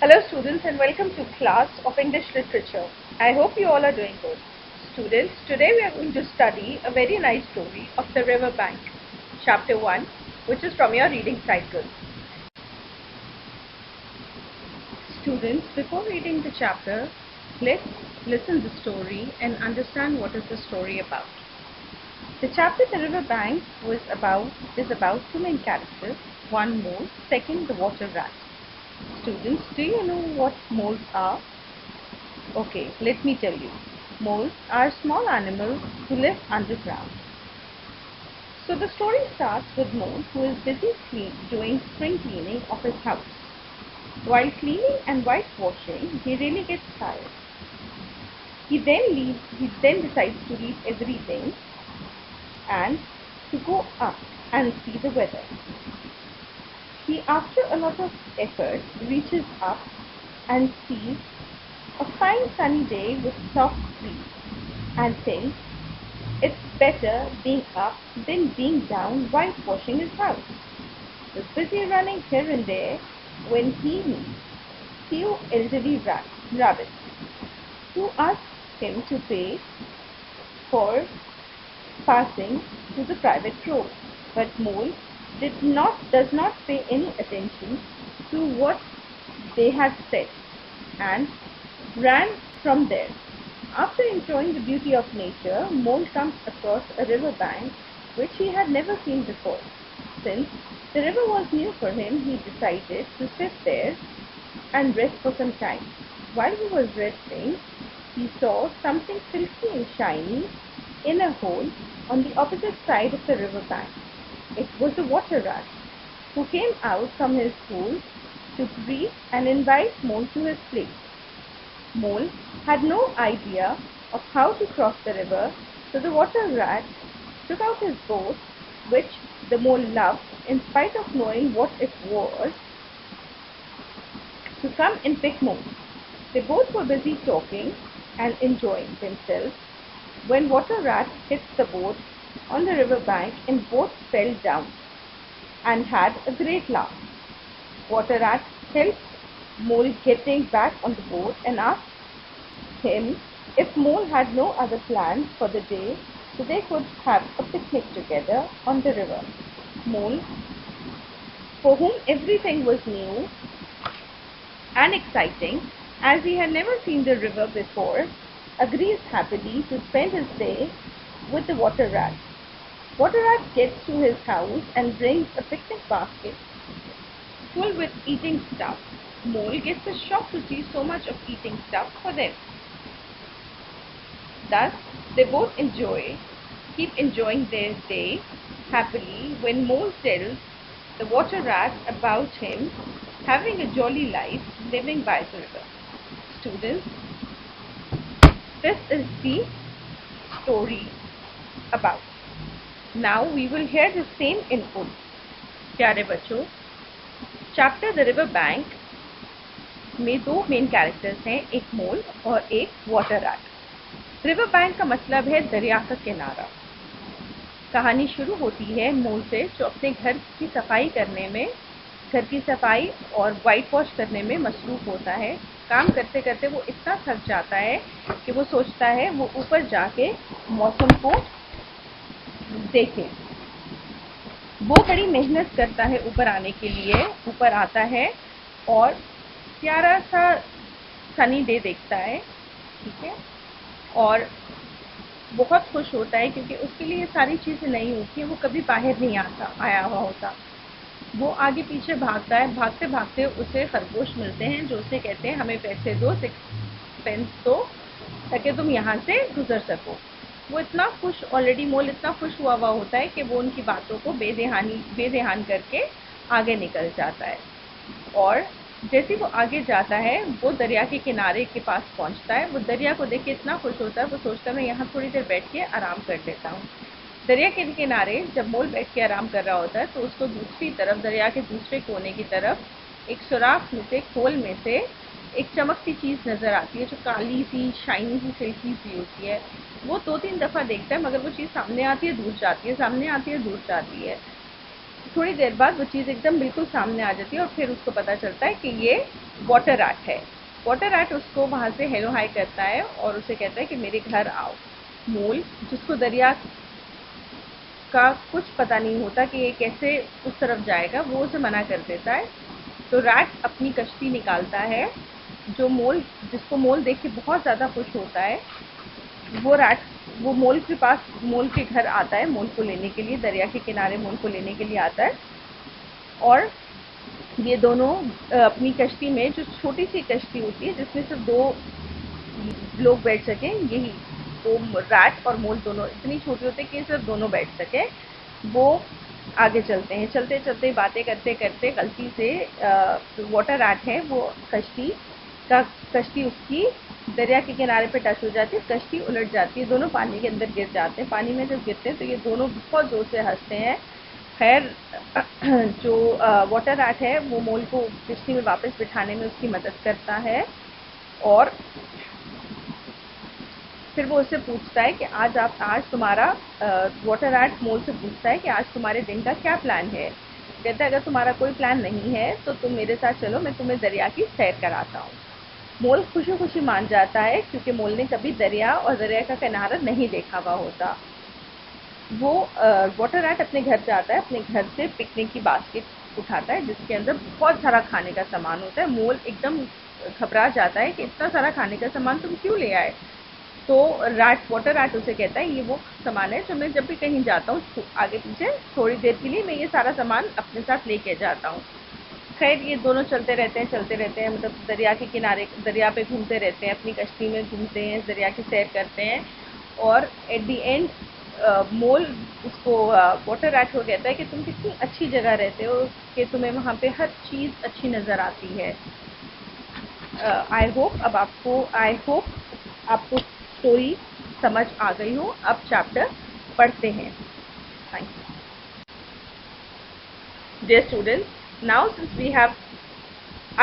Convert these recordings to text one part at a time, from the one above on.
Hello students and welcome to class of English Literature. I hope you all are doing good. Students, today we are going to study a very nice story of the river bank, chapter 1, which is from your reading cycle. Students, before reading the chapter, let's listen the story and understand what is the story about. The chapter The River Bank is about two main characters, one mole, second the water rat. Students, do you know what moles are? Okay, let me tell you. Moles are small animals who live underground. So the story starts with Mole, who is busy doing spring cleaning of his house. While cleaning and whitewashing, he really gets tired. He then decides to leave everything and to go up and see the weather. He, after a lot of effort, reaches up and sees a fine sunny day with soft breeze and thinks it's better being up than being down whitewashing his house. He's busy running here and there when he meets few elderly rabbits who ask him to pay for passing to the private road. But Mole does not pay any attention to what they had said and ran from there. After enjoying the beauty of nature, Mole comes across a river bank which he had never seen before. Since the river was new for him, he decided to sit there and rest for some time. While he was resting, he saw something silky and shiny in a hole on the opposite side of the river bank. It was a water rat, who came out from his pool to greet and invite Mole to his place. Mole had no idea of how to cross the river, so the water rat took out his boat, which the Mole loved in spite of knowing what it was, to come and pick Mole. They both were busy talking and enjoying themselves when water rat hit the boat on the river bank and both fell down and had a great laugh. Water rat helped Mole getting back on the boat and asked him if Mole had no other plans for the day so they could have a picnic together on the river. Mole, for whom everything was new and exciting, as he had never seen the river before, agrees happily to spend his day with the water rat. Water rat gets to his house and brings a picnic basket full with eating stuff. Mole gets a shock to see so much of eating stuff for them. Thus, they both keep enjoying their day happily when Mole tells the water rat about him having a jolly life living by the river. Students, this is the story about. Now we will hear the same input. प्यारे बच्चों, chapter the river bank में दो main characters हैं, एक मोल और एक water rat. River bank का मतलब है दरिया का किनारा। कहानी शुरू होती है मोल से, जो अपने घर की सफाई करने में, घर की सफाई और वाइट वॉश करने में मसरूफ होता है। काम करते करते वो इतना थक जाता है कि वो सोचता है वो ऊपर जाके मौसम को देखें। वो बड़ी मेहनत करता है ऊपर आने के लिए। ऊपर आता है और प्यारा सा सनी डे देखता है, ठीक है, और बहुत खुश होता है क्योंकि उसके लिए सारी चीज़ें नई होती हैं। वो कभी बाहर नहीं आया हुआ होता। वो आगे पीछे भागता है, भागते भागते उसे खरगोश मिलते हैं जो उसे कहते हैं हमें पैसे दो, 6 पेंस दो, ताकि तुम यहाँ से गुजर सको। वो इतना खुश, ऑलरेडी मोल इतना खुश हुआ होता है कि वो उनकी बातों को बेध्यान करके आगे निकल जाता है। और जैसे वो आगे जाता है, वो दरिया के किनारे के पास पहुंचता है। वो दरिया को देख के इतना खुश होता है, वो सोचता है मैं यहाँ थोड़ी देर बैठ के आराम कर लेता हूँ। दरिया के किनारे जब मोल बैठ के आराम कर रहा होता है तो उसको दूसरी तरफ, दरिया के दूसरे कोने की तरफ एक सुराख में से, खोल में से एक चमकती चीज़ नज़र आती है जो काली सी, शाइनी सी, सिल्की सी होती है। वो 2-3 दफ़ा देखता है मगर वो चीज़ सामने आती है, दूर जाती है, सामने आती है, दूर जाती है। थोड़ी देर बाद वो चीज़ एकदम बिल्कुल सामने आ जाती है और फिर उसको पता चलता है कि ये वाटर रैट है। वाटर रैट उसको वहाँ से हेलो हाय करता है और उसे कहता है कि मेरे घर आओ। मोल, जिसको दरिया का कुछ पता नहीं होता कि ये कैसे उस तरफ जाएगा, वो उसे मना कर देता है। तो रैट अपनी कश्ती निकालता है, जो मोल जिसको मोल देख के बहुत ज़्यादा खुश होता है। वो रैट वो मोल के पास, मोल के घर आता है, मोल को लेने के लिए, दरिया के किनारे मोल को लेने के लिए आता है। और ये दोनों अपनी कश्ती में, जो छोटी सी कश्ती होती है जिसमें सिर्फ 2 लोग बैठ सकें, यही वो रैट और मोल दोनों इतनी छोटी होती है कि सिर्फ दोनों बैठ सकें, वो आगे चलते हैं। चलते चलते बातें करते करते गलती से वाटर रैट है वो कश्ती उसकी दरिया के किनारे पे टच हो जाती है, कश्ती उलट जाती है, दोनों पानी के अंदर गिर जाते हैं। पानी में जब गिरते हैं तो ये दोनों बहुत ज़ोर से हंसते हैं। खैर, जो वाटर रैट है वो मोल को कश्ती में वापस बिठाने में उसकी मदद करता है और फिर वो उससे पूछता है कि आज तुम्हारा वाटर रैट मोल से पूछता है कि आज तुम्हारे दिन का क्या प्लान है। कहता है अगर तुम्हारा कोई प्लान नहीं है तो तुम मेरे साथ चलो, मैं तुम्हें दरिया की सैर कराता हूँ। मोल खुशी खुशी मान जाता है क्योंकि मोल ने कभी दरिया और दरिया का किनारा नहीं देखा हुआ होता। वो वाटर रैट अपने घर जाता है, अपने घर से पिकनिक की बास्केट उठाता है जिसके अंदर बहुत सारा खाने का सामान होता है। मोल एकदम घबरा जाता है कि इतना सारा खाने का सामान तुम क्यों ले आए। तो वाटर रैट उसे कहता है ये वो सामान है जो मैं जब भी कहीं जाता हूँ आगे पीछे थोड़ी देर के लिए, मैं ये सारा सामान अपने साथ लेके जाता हूँ। खैर, ये दोनों चलते रहते हैं, मतलब दरिया के किनारे, दरिया पे घूमते रहते हैं, अपनी कश्ती में घूमते हैं, दरिया की सैर करते हैं। और एट द एंड मोल उसको वाटर रैट को कहता है कि तुम कितनी अच्छी जगह रहते हो कि तुम्हें वहाँ पे हर चीज़ अच्छी नज़र आती है। आई होप आपको स्टोरी समझ आ गई हो। अब चैप्टर पढ़ते हैं। Thank you. Dear students, now since we have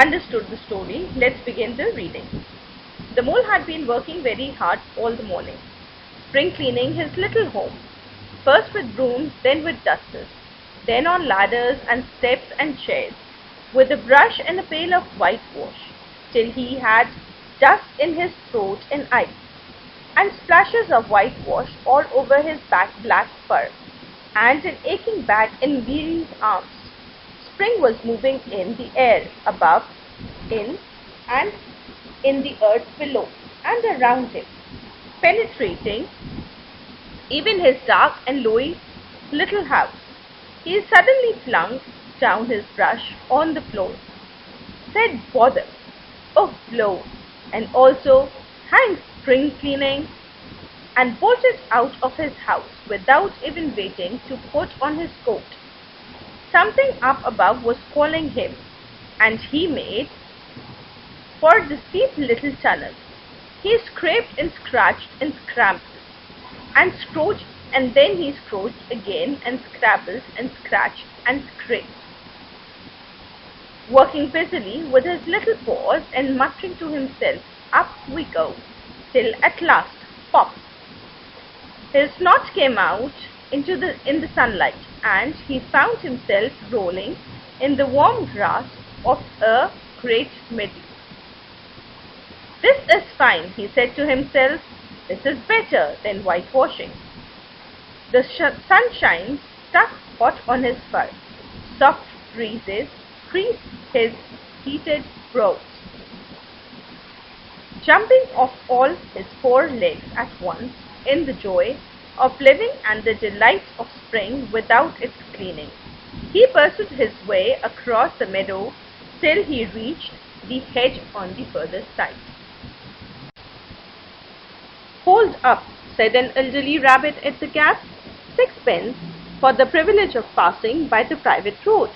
understood the story, let's begin the reading. The mole had been working very hard all the morning, spring cleaning his little home, first with brooms, then with dusters, then on ladders and steps and chairs, with a brush and a pail of whitewash, till he had dust in his throat and eyes, and splashes of whitewash all over his black fur, and an aching back and weary arms. Spring was moving in the air above, in and in the earth below, and around him, penetrating even his dark and lowy little house. He suddenly flung down his brush on the floor, said bother, oh blow, and also hang spring cleaning, and bolted out of his house without even waiting to put on his coat. Something up above was calling him, and he made for the steep little tunnel. He scraped and scratched and scrambled, and scrooged, and then he scrooged again, and scrabbled and scratched and scraped, working busily with his little paws and muttering to himself, up we go, till at last, pop! His snot came out in the sunlight, and he found himself rolling in the warm grass of a great meadow. This is fine, he said to himself. This is better than whitewashing. The sunshine struck hot on his fur. Soft breezes creased his heated brows. Jumping off all his 4 legs at once in the joy of living and the delight of spring without its cleaning, he pursued his way across the meadow till he reached the hedge on the further side. Hold up, said an elderly rabbit at the gap. 6 pence for the privilege of passing by the private road.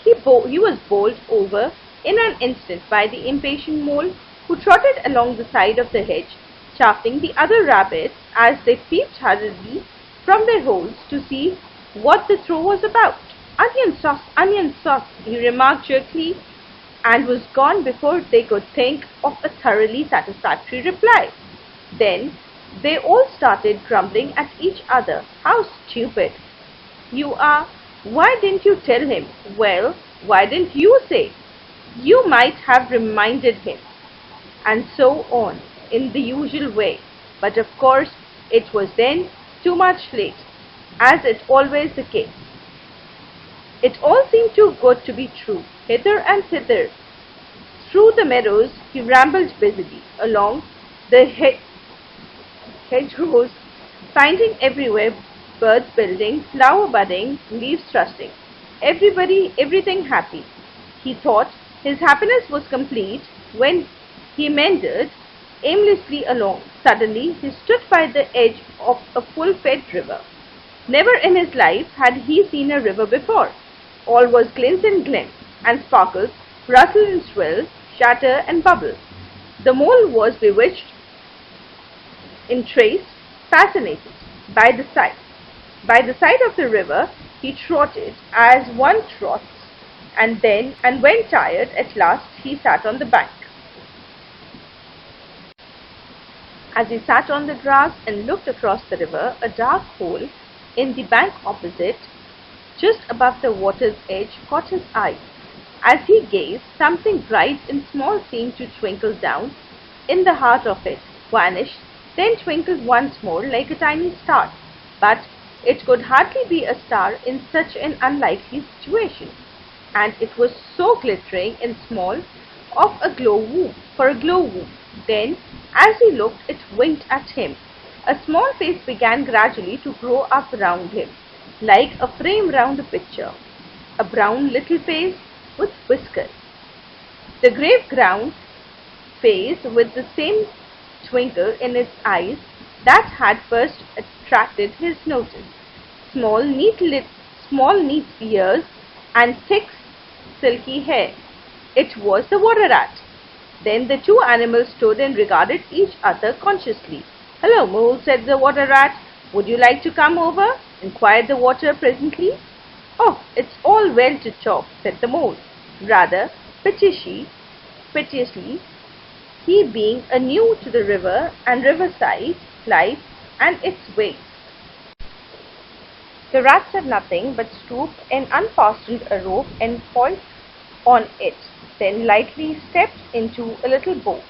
He was bowled over in an instant by the impatient mole, who trotted along the side of the hedge, chaffing the other rabbits as they peeped hurriedly from their holes to see what the throw was about. Onion sauce, he remarked jerkily, and was gone before they could think of a thoroughly satisfactory reply. Then they all started grumbling at each other. How stupid! You are, Why didn't you tell him? Well, why didn't you say? You might have reminded him. And so on, in the usual way. But of course, it was then too much late, as is always the case. It all seemed too good to be true. Hither and thither, through the meadows, he rambled busily, along the hedgerows, finding everywhere birds building, flower budding, leaves thrusting, everything happy. He thought his happiness was complete when he meandered aimlessly along. Suddenly he stood by the edge of a full-fed river. Never in his life had he seen a river before. All was glint and gleam, and sparkles, rustle and swirl, shatter and bubble. The mole was bewitched, entranced, fascinated by the sight. By the side of the river he trotted as one trots, and when tired at last, he sat on the bank. As he sat on the grass and looked across the river, a dark hole in the bank opposite, just above the water's edge, caught his eye. As he gazed, something bright and small seemed to twinkle down in the heart of it, vanished, then twinkled once more like a tiny star. But it could hardly be a star in such an unlikely situation, and it was so glittering and small of a glow-worm. Then, as he looked, it winked at him. A small face began gradually to grow up round him, like a frame round a picture. A brown little face with whiskers. The grave ground face with the same twinkle in its eyes that had first attracted his notice. Small, neat ears and thick, silky hair. It was the water rat. Then the two animals stood and regarded each other consciously. "Hello, Mole," said the water rat. "Would you like to come over?" inquired the water presently. "Oh, it's all well to talk," said the Mole, rather piteously, he being new to the river and riverside life and its ways. The rat said nothing, but stooped and unfastened a rope and poised on it, then lightly stepped into a little boat,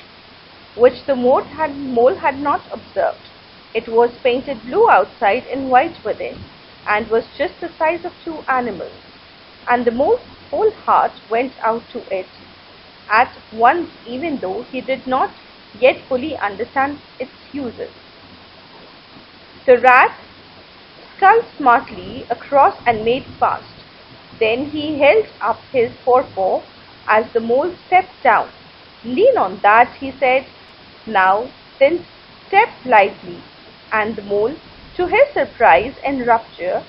which the mole had not observed. It was painted blue outside and white within, and was just the size of two animals, and the mole's whole heart went out to it at once, even though he did not yet fully understand its uses. The rat sculled smartly across and made fast. Then he held up his forepaw as the mole stepped down. "Lean on that," he said. "Now, then step lightly." And the mole, to his surprise and rapture,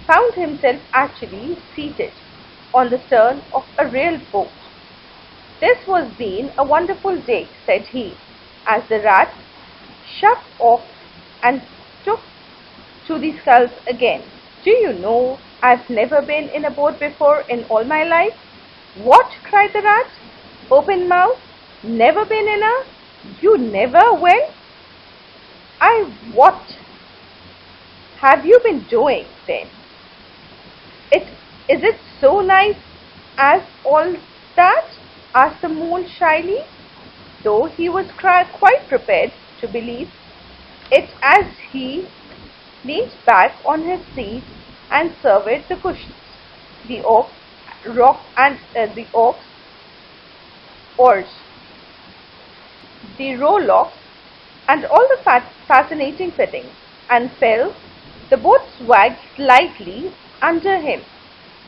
found himself actually seated on the stern of a real boat. "This has been a wonderful day," said he, as the rat shoved off and took to the sculls again. "Do you know, I've never been in a boat before in all my life." "What?" cried the rat, open-mouthed. "Never been in a... You never went? What have you been doing, then? Is it so nice as all that?" asked the mole shyly, though he was quite prepared to believe it as he leaned back on his seat and surveyed the cushions, the oaks, oars, the rowlocks, and all the fascinating fittings, and felt the boat swag slightly under him.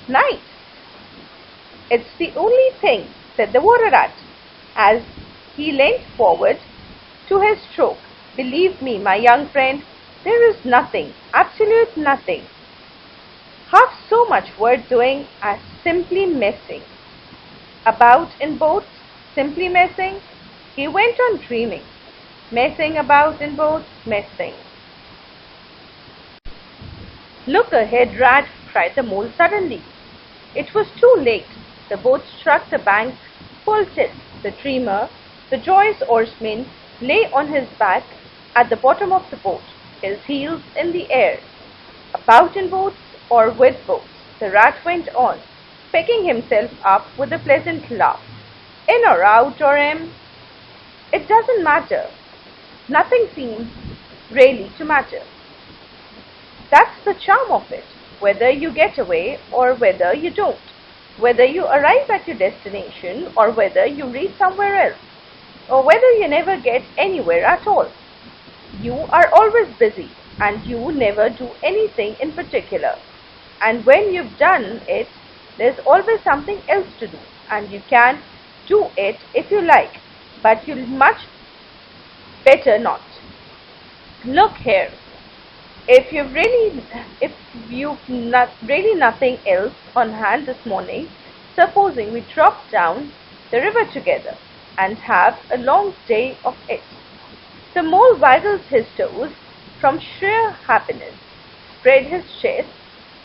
"Nice! It's the only thing," said the water rat, as he leant forward to his stroke. "Believe me, my young friend, there is nothing, absolute nothing, half so much worth doing as simply messing about in boats, simply messing." He went on dreaming, messing about in boats, messing. "Look ahead, rat!" cried the mole suddenly. It was too late. The boat struck the bank full tilt. The dreamer, the joyous oarsman, lay on his back at the bottom of the boat, his heels in the air. "About in boats, or with both, the rat went on, picking himself up with a pleasant laugh. In or out or in, it doesn't matter. Nothing seems really to matter. That's the charm of it, whether you get away or whether you don't, whether you arrive at your destination or whether you reach somewhere else, or whether you never get anywhere at all. You are always busy and you never do anything in particular. And when you've done it, there's always something else to do, and you can do it if you like, but you'll much better not. Look here, if you've not really nothing else on hand this morning, supposing we drop down the river together and have a long day of it. The mole waggles his toes from sheer happiness, spread his chest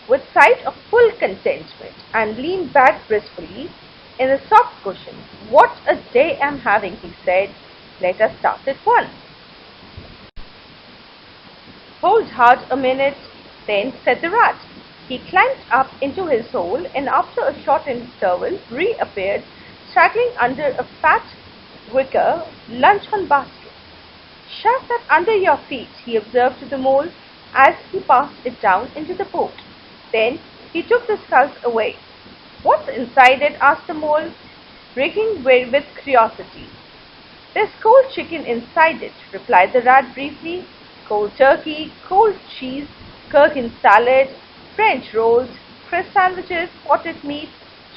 with sight of full contentment, and leaned back gracefully in a soft cushion. What a day I'm having, he said. Let us start at once. Hold hard a minute, then, said the rat. He climbed up into his hole and after a short interval reappeared, straggling under a fat wicker luncheon basket. Shove that under your feet, he observed to the mole as he passed it down into the boat. Then he took the skulls away. What's inside it? Asked the mole, wriggling with curiosity. There's cold chicken inside it, replied the rat briefly. Cold turkey, cold cheese, gherkin salad, French rolls, crisp sandwiches, potted meat,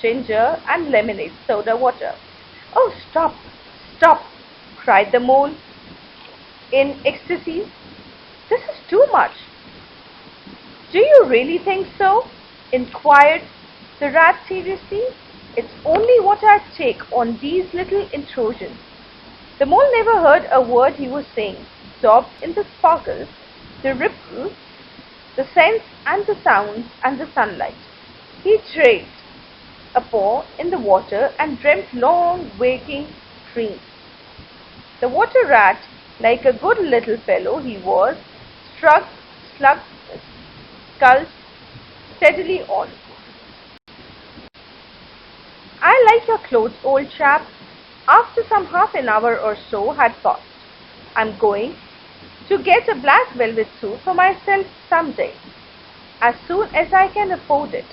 ginger, and lemonade soda water. Oh, stop, stop, cried the mole in ecstasy. This is too much. Do you really think so? Inquired the rat seriously. It's only what I take on these little intrusions. The mole never heard a word he was saying, absorbed in the sparkles, the ripples, the scents and the sounds and the sunlight. He trailed a paw in the water and dreamt long waking dreams. The water rat, like a good little fellow he was, sculls steadily on. I like your clothes, old chap. After some half an hour or so had passed, I'm going to get a black velvet suit for myself some day, as soon as I can afford it.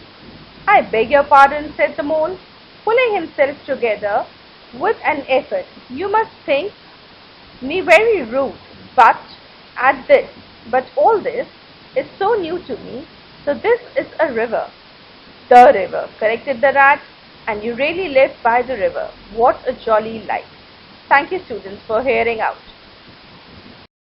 I beg your pardon, said the mole, pulling himself together with an effort. You must think me very rude, but all this is so new to me. So this is a river. The river, corrected the rat. And you really live by the river. What a jolly life. Thank you, students, for hearing out.